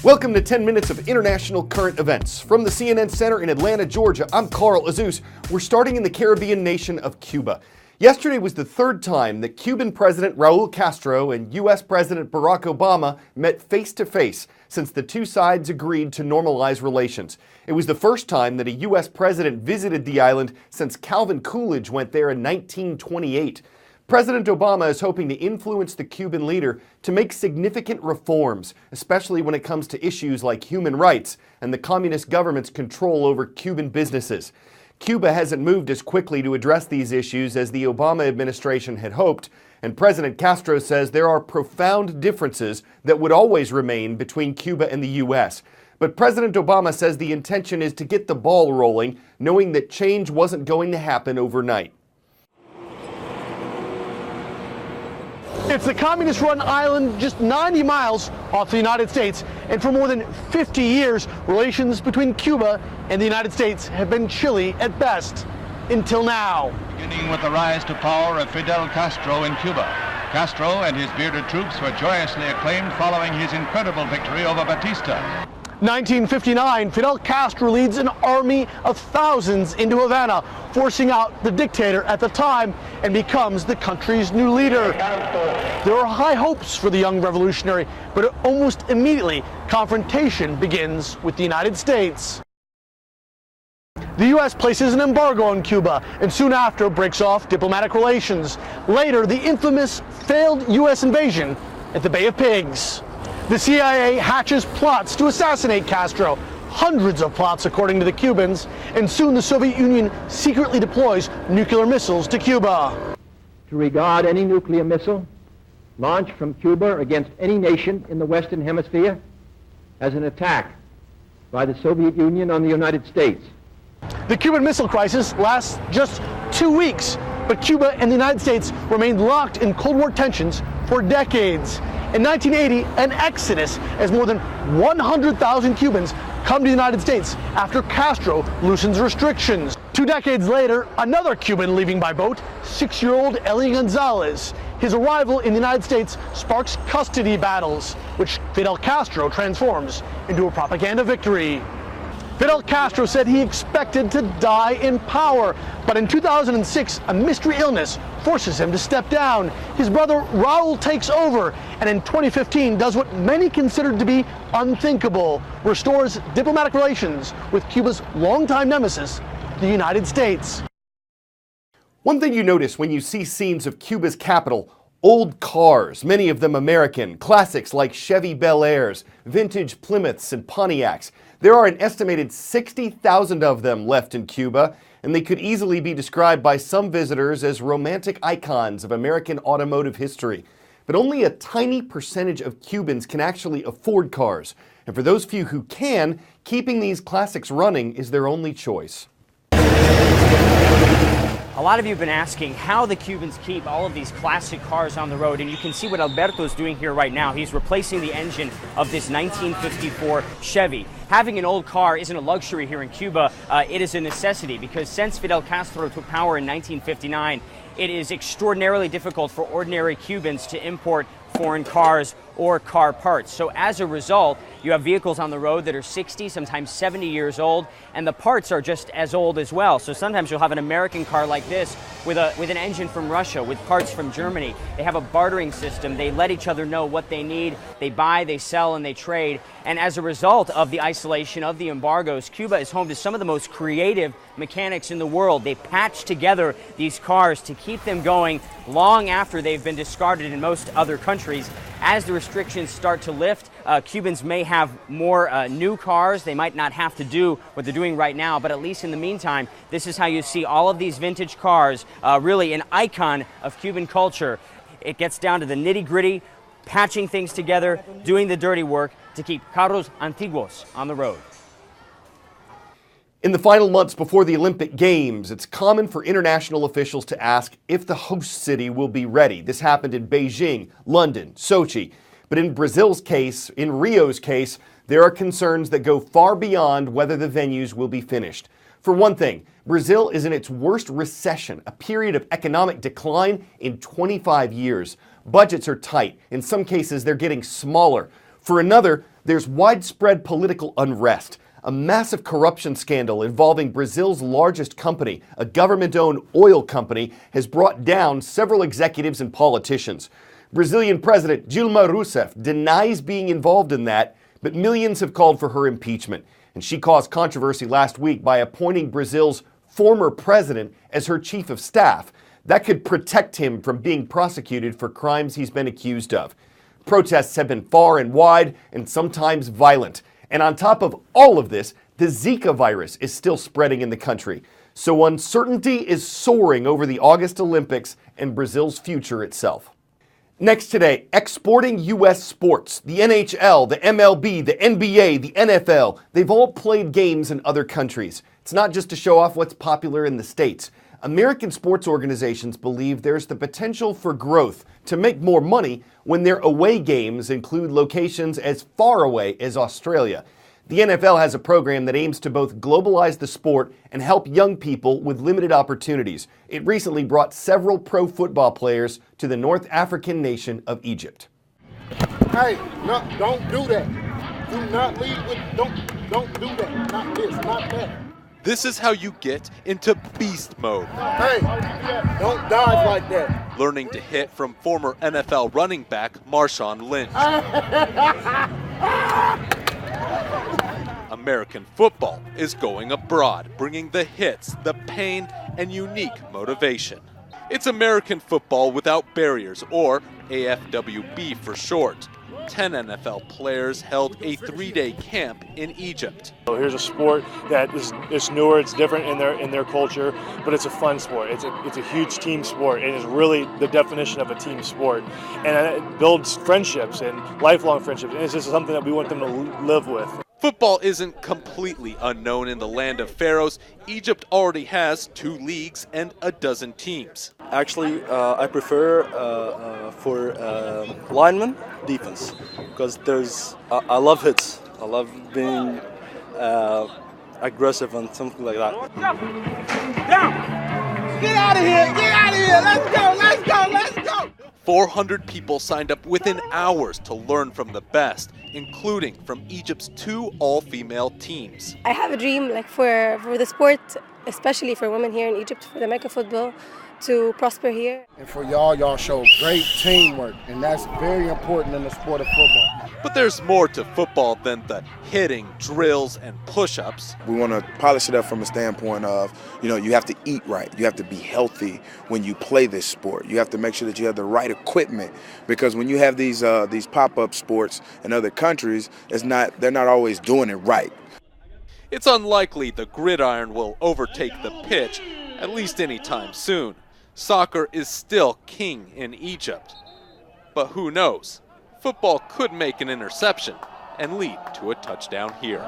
Welcome to 10 minutes of international current events. From the CNN Center in Atlanta, Georgia, I'm Carl Azus. We're starting in the Caribbean nation of Cuba. Yesterday was the third time that Cuban President Raul Castro and U.S. President Barack Obama met face-to-face since the two sides agreed to normalize relations. It was the first time that a U.S. president visited the island since Calvin Coolidge went there in 1928. President Obama is hoping to influence the Cuban leader to make significant reforms, especially when it comes to issues like human rights and the communist government's control over Cuban businesses. Cuba hasn't moved as quickly to address these issues as the Obama administration had hoped, and President Castro says there are profound differences that would always remain between Cuba and the U.S. But President Obama says the intention is to get the ball rolling, knowing that change wasn't going to happen overnight. It's the communist-run island just 90 miles off the United States, and for more than 50 years, relations between Cuba and the United States have been chilly at best, until now. Beginning with the rise to power of Fidel Castro in Cuba. Castro and his bearded troops were joyously acclaimed following his incredible victory over Batista. 1959, Fidel Castro leads an army of thousands into Havana, forcing out the dictator at the time, and becomes the country's new leader. There are high hopes for the young revolutionary, but almost immediately, confrontation begins with the United States. The U.S. places an embargo on Cuba and soon after breaks off diplomatic relations. Later, the infamous failed U.S. invasion at the Bay of Pigs. The CIA hatches plots to assassinate Castro, hundreds of plots according to the Cubans, and soon the Soviet Union secretly deploys nuclear missiles to Cuba. To regard any nuclear missile launched from Cuba against any nation in the Western Hemisphere as an attack by the Soviet Union on the United States. The Cuban Missile Crisis lasts just 2 weeks, but Cuba and the United States remained locked in Cold War tensions for decades. In 1980, an exodus as more than 100,000 Cubans come to the United States after Castro loosens restrictions. 2 decades later, another Cuban leaving by boat, 6-year-old Eli Gonzalez. His arrival in the United States sparks custody battles, which Fidel Castro transforms into a propaganda victory. Fidel Castro said he expected to die in power, but in 2006, a mystery illness forces him to step down. His brother Raul takes over, and in 2015 does what many considered to be unthinkable, restores diplomatic relations with Cuba's longtime nemesis, the United States. One thing you notice when you see scenes of Cuba's capital: old cars, many of them American, classics like Chevy Bel Airs, vintage Plymouths and Pontiacs. There are an estimated 60,000 of them left in Cuba, and they could easily be described by some visitors as romantic icons of American automotive history. But only a tiny percentage of Cubans can actually afford cars. And for those few who can, keeping these classics running is their only choice. A lot of you have been asking how the Cubans keep all of these classic cars on the road, and you can see what Alberto is doing here right now. He's replacing the engine of this 1954 Chevy. Having an old car isn't a luxury here in Cuba, it is a necessity, because since Fidel Castro took power in 1959, it is extraordinarily difficult for ordinary Cubans to import foreign cars or car parts. So as a result, you have vehicles on the road that are 60, sometimes 70 years old, and the parts are just as old as well. So sometimes you'll have an American car like this with an engine from Russia, with parts from Germany. They have a bartering system. They let each other know what they need. They buy, they sell, and they trade. And as a result of the isolation of the embargoes, Cuba is home to some of the most creative mechanics in the world. They patch together these cars to keep them going long after they've been discarded in most other countries. As the restrictions start to lift, Cubans may have more new cars. They might not have to do what they're doing right now, but at least in the meantime, this is how you see all of these vintage cars, really an icon of Cuban culture. It gets down to the nitty-gritty, patching things together, doing the dirty work to keep carros antiguos on the road. In the final months before the Olympic Games, it's common for international officials to ask if the host city will be ready. This happened in Beijing, London, Sochi. But in Brazil's case, in Rio's case, there are concerns that go far beyond whether the venues will be finished. For one thing, Brazil is in its worst recession, a period of economic decline in 25 years. Budgets are tight. In some cases, they're getting smaller. For another, There's widespread political unrest. A massive corruption scandal involving Brazil's largest company, a government-owned oil company, has brought down several executives and politicians. Brazilian President Dilma Rousseff denies being involved in that, but millions have called for her impeachment. And she caused controversy last week by appointing Brazil's former president as her chief of staff. That could protect him from being prosecuted for crimes he's been accused of. Protests have been far and wide and sometimes violent. And on top of all of this, the Zika virus is still spreading in the country. So uncertainty is soaring over the August Olympics and Brazil's future itself. Next today, exporting U.S. sports. The NHL, the MLB, the NBA, the NFL, they've all played games in other countries. It's not just to show off what's popular in the States. American sports organizations believe there's the potential for growth to make more money when their away games include locations as far away as Australia. The NFL has a program that aims to both globalize the sport and help young people with limited opportunities. It recently brought several pro football players to the North African nation of Egypt. Hey, no, don't do that. Do not lead with, don't do that. Not this, not that. This is how you get into beast mode. Hey, don't dive like that. Learning to hit from former NFL running back Marshawn Lynch. American football is going abroad, bringing the hits, the pain, and unique motivation. It's American football without barriers, or AFWB for short. 10 NFL players held a 3-day camp in Egypt. Here's a sport that is newer, it's different in their culture, but it's a fun sport. It's a huge team sport. It is really the definition of a team sport, and it builds friendships and lifelong friendships. And it's just something that we want them to live with. Football isn't completely unknown in the land of pharaohs. Egypt already has 2 leagues and a dozen teams. Actually, I prefer for lineman defense because I love hits. I love being aggressive and something like that. Get out of here! Get out of here! Let's go! Let's go! Let's go! 400 people signed up within hours to learn from the best, including from Egypt's 2 all-female teams. I have a dream, like for the sport, especially for women here in Egypt, for the American football, to prosper here. And for y'all show great teamwork, and that's very important in the sport of football. But there's more to football than the hitting, drills, and push-ups. We want to polish it up from a standpoint of, you have to eat right. You have to be healthy when you play this sport. You have to make sure that you have the right equipment, because when you have these pop-up sports in other countries, they're not always doing it right. It's unlikely the gridiron will overtake the pitch, at least anytime soon. Soccer is still king in Egypt. But who knows? Football could make an interception and lead to a touchdown here.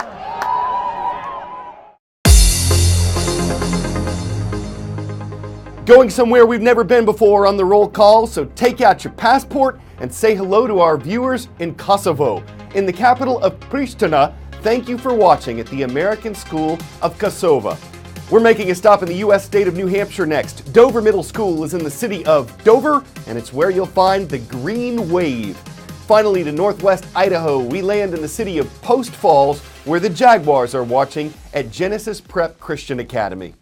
Going somewhere we've never been before on the roll call, so take out your passport and say hello to our viewers in Kosovo. In the capital of Pristina, thank you for watching at the American School of Kosovo. We're making a stop in the U.S. state of New Hampshire next. Dover Middle School is in the city of Dover, and it's where you'll find the Green Wave. Finally, to northwest Idaho, we land in the city of Post Falls, where the Jaguars are watching at Genesis Prep Christian Academy.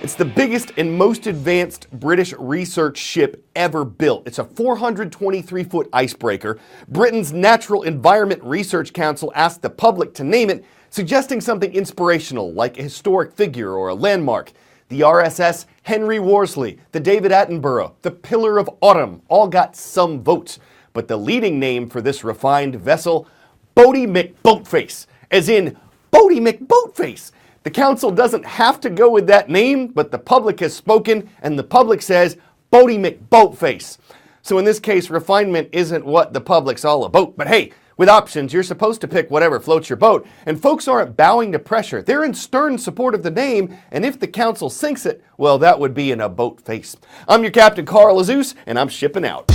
It's the biggest and most advanced British research ship ever built. It's a 423-foot icebreaker. Britain's Natural Environment Research Council asked the public to name it, suggesting something inspirational like a historic figure or a landmark. The RSS Henry Worsley, the David Attenborough, the Pillar of Autumn all got some votes. But the leading name for this refined vessel, Boaty McBoatface, as in Boaty McBoatface. The council doesn't have to go with that name, but the public has spoken, and the public says Boaty McBoatface. So in this case, refinement isn't what the public's all about. But hey, with options, you're supposed to pick whatever floats your boat. And folks aren't bowing to pressure. They're in stern support of the name, and if the council sinks it, well, that would be in a boat face. I'm your Captain Carl Azus, and I'm shipping out.